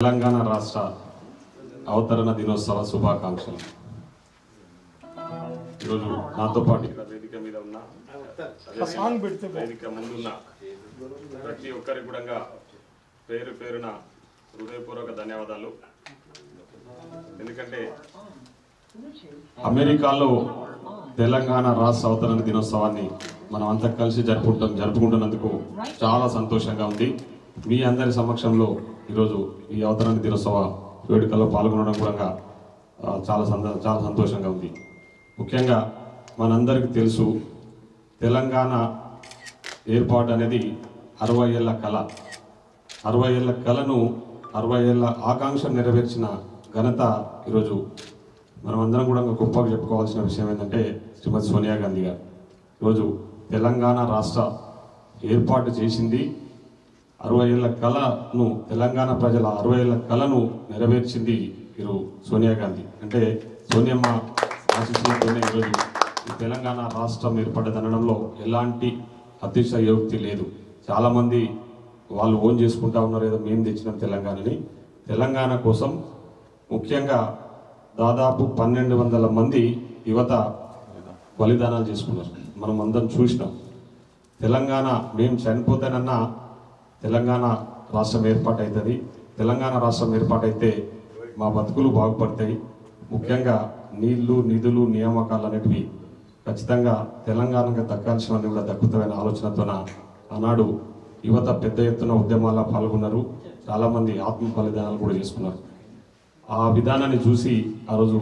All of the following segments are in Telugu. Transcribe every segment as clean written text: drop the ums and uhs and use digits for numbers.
తెలంగాణ రాష్ట్ర అవతరణ దినోత్సవ శుభాకాంక్షలు. ఈరోజు నాతో పాటు వేదిక మీద ఉన్న వేదిక ముందున్న ప్రతి ఒక్కరికి కూడా పేరు పేరున హృదయపూర్వక ధన్యవాదాలు. ఎందుకంటే అమెరికాలో తెలంగాణ రాష్ట్ర అవతరణ దినోత్సవాన్ని మనం అంతా కలిసి జరుపుకుంటున్నందుకు చాలా సంతోషంగా ఉంది. మీ అందరి సమక్షంలో ఈరోజు ఈ అవతరణ దినోత్సవ వేడుకల్లో పాల్గొనడం కూడా చాలా సంతోషంగా ఉంది. ముఖ్యంగా మనందరికీ తెలుసు, తెలంగాణ ఏర్పాటు అనేది 60 ఏళ్ల కళ. 60 ఏళ్ల కళను 60 ఏళ్ల ఆకాంక్ష నెరవేర్చిన ఘనత ఈరోజు మనమందరం కూడా గొప్పగా చెప్పుకోవాల్సిన విషయం ఏంటంటే శ్రీమతి సోనియా గాంధీ గారు. ఈరోజు తెలంగాణ రాష్ట్ర ఏర్పాటు చేసింది. 60 ఏళ్ల కళను, తెలంగాణ ప్రజల 60 ఏళ్ల కళను నెరవేర్చింది ఈరోజు సోనియా గాంధీ. అంటే సోనియమ్మ ఆశీస్సులతోనే ఈరోజు ఈ తెలంగాణ రాష్ట్రం ఏర్పడ్డదనడంలో ఎలాంటి అతిశయోక్తి లేదు. చాలామంది వాళ్ళు ఓన్ చేసుకుంటా ఉన్నారు, ఏదో మేము తెచ్చినాం తెలంగాణని. తెలంగాణ కోసం ముఖ్యంగా దాదాపు 1200 మంది యువత బలిదానాలు చేసుకున్నారు. మనం అందరం చూసినాం. తెలంగాణ మేము చనిపోతానన్నా తెలంగాణ రాష్ట్రం ఏర్పాటు అవుతుంది. తెలంగాణ రాష్ట్రం ఏర్పాటైతే మా బతుకులు బాగుపడతాయి. ముఖ్యంగా నీళ్లు, నిధులు, నియామకాలు అనేటివి ఖచ్చితంగా తెలంగాణకు దక్కాల్సినవన్నీ కూడా దక్కుతాయనే ఆలోచనతోన ఆనాడు యువత పెద్ద ఎత్తున ఉద్యమాల్లో పాల్గొన్నారు. చాలామంది ఆత్మ బలిదానాలు కూడా చేసుకున్నారు. ఆ విధానాన్ని చూసి ఆ రోజు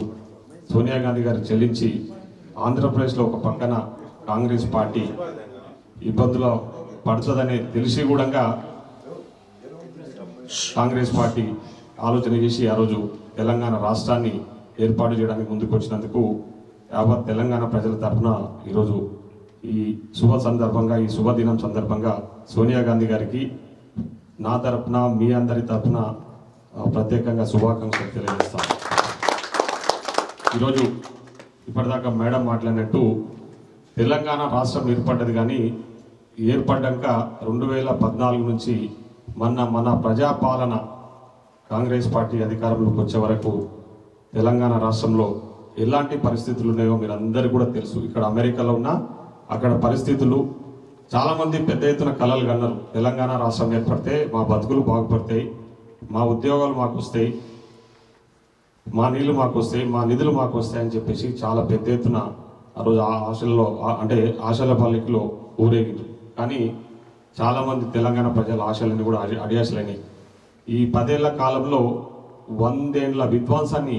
సోనియా గాంధీ గారు చెల్లించి ఆంధ్రప్రదేశ్లో ఒక పక్కన కాంగ్రెస్ పార్టీ ఇబ్బందులు పడుతుందని తెలిసి కూడా కాంగ్రెస్ పార్టీ ఆలోచన చేసి ఆ రోజు తెలంగాణ రాష్ట్రాన్ని ఏర్పాటు చేయడానికి ముందుకు వచ్చినందుకు యావత్ తెలంగాణ ప్రజల తరఫున ఈరోజు ఈ ఈ శుభదినం సందర్భంగా సోనియా గాంధీ గారికి నా తరఫున, మీ అందరి తరఫున ప్రత్యేకంగా శుభాకాంక్షలు తెలియజేస్తాను. ఈరోజు ఇప్పటిదాకా మేడం మాట్లాడినట్టు తెలంగాణ రాష్ట్రం ఏర్పడ్డది, కానీ ఏర్పడ్డాక 2014 నుంచి మన ప్రజాపాలన కాంగ్రెస్ పార్టీ అధికారంలోకి వచ్చే వరకు తెలంగాణ రాష్ట్రంలో ఎలాంటి పరిస్థితులు ఉన్నాయో మీరు అందరికీ కూడా తెలుసు. ఇక్కడ అమెరికాలో ఉన్న అక్కడ పరిస్థితులు, చాలామంది పెద్ద ఎత్తున కలలు కన్నారు. తెలంగాణ రాష్ట్రం ఏర్పడితే మా బతుకులు బాగుపడతాయి, మా ఉద్యోగాలు మాకు వస్తాయి, మా నీళ్లు మాకు వస్తాయి, మా నిధులు మాకు వస్తాయి అని చెప్పేసి చాలా పెద్ద ఎత్తున ఆ రోజు ఆశల పల్లికలో ఊరేగింది. కానీ చాలామంది తెలంగాణ ప్రజల ఆశలన్నీ కూడా అడియాశలైనాయి. ఈ 10 ఏళ్ల కాలంలో 100 ఏళ్ల విధ్వంసాన్ని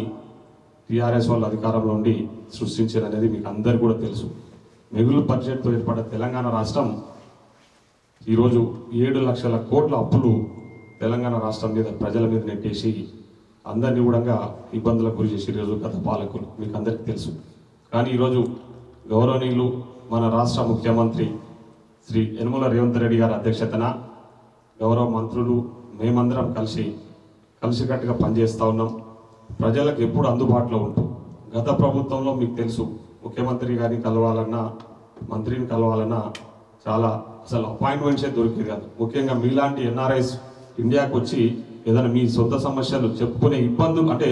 టీఆర్ఎస్ వాళ్ళ అధికారంలో ఉండి సృష్టించారనేది మీకు అందరికీ కూడా తెలుసు. మిగులు బడ్జెట్తో ఏర్పడ్డ తెలంగాణ రాష్ట్రం ఈరోజు 7 లక్షల కోట్ల అప్పులు తెలంగాణ రాష్ట్రం మీద, ప్రజల మీద నెట్టేసి అందరినీ కూడా ఇబ్బందులకు గురి చేసి ఈరోజు గత పాలకులు మీకు అందరికీ తెలుసు. కానీ ఈరోజు గౌరవనీయులు మన రాష్ట్ర ముఖ్యమంత్రి శ్రీ యనమల రేవంత్ రెడ్డి గారి అధ్యక్షతన గౌరవ మంత్రులు మేమందరం కలిసికట్టుగా పనిచేస్తూ ఉన్నాం. ప్రజలకు ఎప్పుడు అందుబాటులో ఉంటూ, గత ప్రభుత్వంలో మీకు తెలుసు, ముఖ్యమంత్రి గారిని కలవాలన్నా, మంత్రిని కలవాలన్నా చాలా అసలు అపాయింట్మెంట్సే దొరికేది కాదు. ముఖ్యంగా మీలాంటి ఎన్ఆర్ఐస్ ఇండియాకు వచ్చి ఏదైనా మీ సొంత సమస్యలు చెప్పుకునే ఇబ్బందులు, అంటే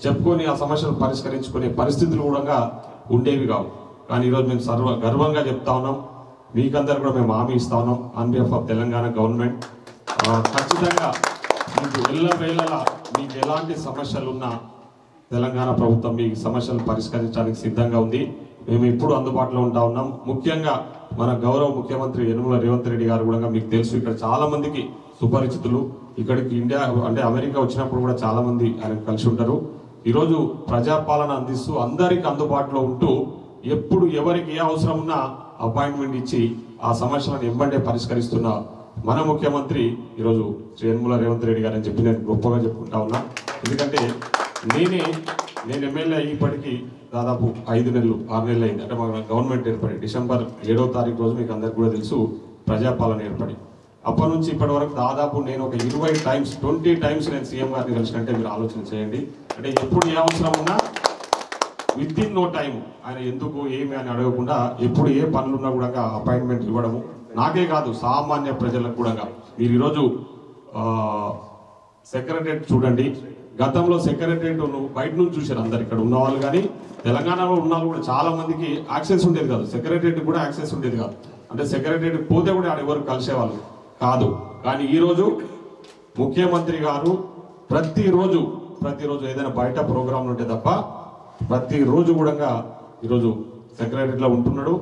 చెప్పుకొని ఆ సమస్యలు పరిష్కరించుకునే పరిస్థితులు కూడా ఉండేవి కావు. కానీ ఈరోజు మేము గర్వంగా చెప్తా ఉన్నాం, మీకందరూ కూడా మేము హామీ ఇస్తా ఉన్నాం on behalf of Telangana government. ఖచ్చితంగా మీకు ఎల్లవేళలా మీకు ఎలాంటి సమస్యలు ఉన్నా తెలంగాణ ప్రభుత్వం మీ సమస్యలు పరిష్కరించడానికి సిద్ధంగా ఉంది. మేము ఇప్పుడు అందుబాటులో ఉంటా ఉన్నాం. ముఖ్యంగా మన గౌరవ ముఖ్యమంత్రి యనమల రేవంత్ రెడ్డి గారు కూడా మీకు తెలుసు, ఇక్కడ చాలా మందికి సుపరిచితులు. ఇక్కడికి అమెరికా వచ్చినప్పుడు కూడా చాలా మంది ఆయన కలిసి ఉంటారు. ఈరోజు ప్రజాపాలన అందిస్తూ అందరికి అందుబాటులో ఉంటూ ఎప్పుడు ఎవరికి ఏ అవసరం ఉన్నా అపాయింట్మెంట్ ఇచ్చి ఆ సమస్యలను ఎంబండే పరిష్కరిస్తున్న మన ముఖ్యమంత్రి ఈరోజు శ్రీ యనమల రేవంత్ రెడ్డి గారు అని చెప్పి నేను గొప్పగా చెప్పుకుంటా ఉన్నా. ఎందుకంటే నేను ఎమ్మెల్యే ఇప్పటికీ దాదాపు 5 నెలలు 6 నెలలు అయింది. అంటే మా గవర్నమెంట్ ఏర్పడి డిసెంబర్ 7వ తారీఖు రోజు మీకు అందరికి కూడా తెలుసు ప్రజాపాలన ఏర్పడి. అప్పటి నుంచి ఇప్పటి వరకు దాదాపు నేను ఒక 20 టైమ్స్ నేను సీఎం గారిని కలిసినట్టే మీరు ఆలోచన చేయండి. అంటే ఎప్పుడు ఏ అవసరం ఉన్నా విత్ ఇన్ నో టైం ఆయన ఎందుకు ఏమి అని అడగకుండా ఎప్పుడు ఏ పనులున్నా కూడా అపాయింట్మెంట్ ఇవ్వడము. నాకే కాదు, సామాన్య ప్రజలకు కూడా. మీరు ఈరోజు సెక్రటరేట్ చూడండి. గతంలో సెక్రటరేట్ బయట నుంచి చూశారు అందరు, ఇక్కడ ఉన్న వాళ్ళు కానీ తెలంగాణలో ఉన్న వాళ్ళు కూడా చాలా మందికి యాక్సెస్ ఉండేది కాదు, సెక్రటరేట్ కూడా యాక్సెస్ ఉండేది కాదు. అంటే సెక్రటరేట్ పోతే కూడా ఆడ ఎవరు కలిసేవాళ్ళు కాదు. కానీ ఈరోజు ముఖ్యమంత్రి గారు ప్రతిరోజు ఏదైనా బయట ప్రోగ్రాంలు ఉంటే తప్ప ప్రతిరోజు కూడా ఈరోజు సెక్రటరేట్లో ఉంటున్నాడు,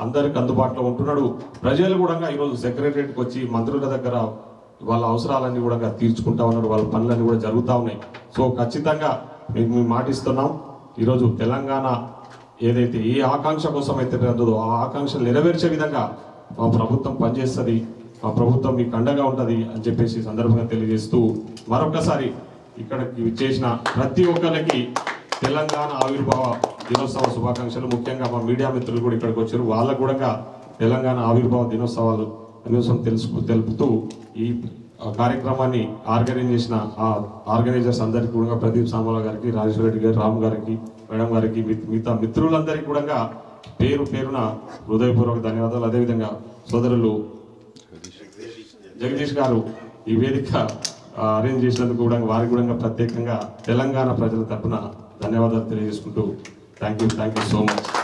అందరికి అందుబాటులో ఉంటున్నాడు. ప్రజలు కూడా ఈరోజు సెక్రటరేట్కి వచ్చి మంత్రుల దగ్గర వాళ్ళ అవసరాలన్నీ కూడా తీర్చుకుంటా ఉన్నారు, వాళ్ళ పనులన్నీ కూడా జరుగుతూ ఉన్నాయి. సో ఖచ్చితంగా మేము మాటిస్తున్నాం, ఈరోజు తెలంగాణ ఏదైతే ఏ ఆకాంక్ష కోసం అయితే ఉంటుందో ఆ ఆకాంక్షలు నెరవేర్చే విధంగా మా ప్రభుత్వం పనిచేస్తుంది, మా ప్రభుత్వం మీకు అండగా ఉంటుంది అని చెప్పేసి సందర్భంగా తెలియజేస్తూ మరొకసారి ఇక్కడికి చేసిన ప్రతి ఒక్కరికి తెలంగాణ ఆవిర్భావ దినోత్సవ శుభాకాంక్షలు. ముఖ్యంగా మా మీడియా మిత్రులు కూడా ఇక్కడికి వచ్చారు, వాళ్ళకు కూడా తెలంగాణ ఆవిర్భావ దినోత్సవం తెలుపుతూ ఈ కార్యక్రమాన్ని ఆర్గనైజ్ చేసిన ఆర్గనైజర్స్ అందరికీ కూడా ప్రదీప్ సామల గారికి, రాజేశ్వర రెడ్డి గారు, రామ్ గారికి, మేడం గారికి, మిగతా మిత్రులందరికీ కూడా పేరున హృదయపూర్వక ధన్యవాదాలు. అదేవిధంగా సోదరులు జగదీష్ గారు ఈ వేదిక అరేంజ్ చేసినందుకు కూడా వారికి కూడా ప్రత్యేకంగా తెలంగాణ ప్రజల తరఫున ధన్యవాదాలు తెలియజేసుకుంటూ థ్యాంక్ యూ సో మచ్.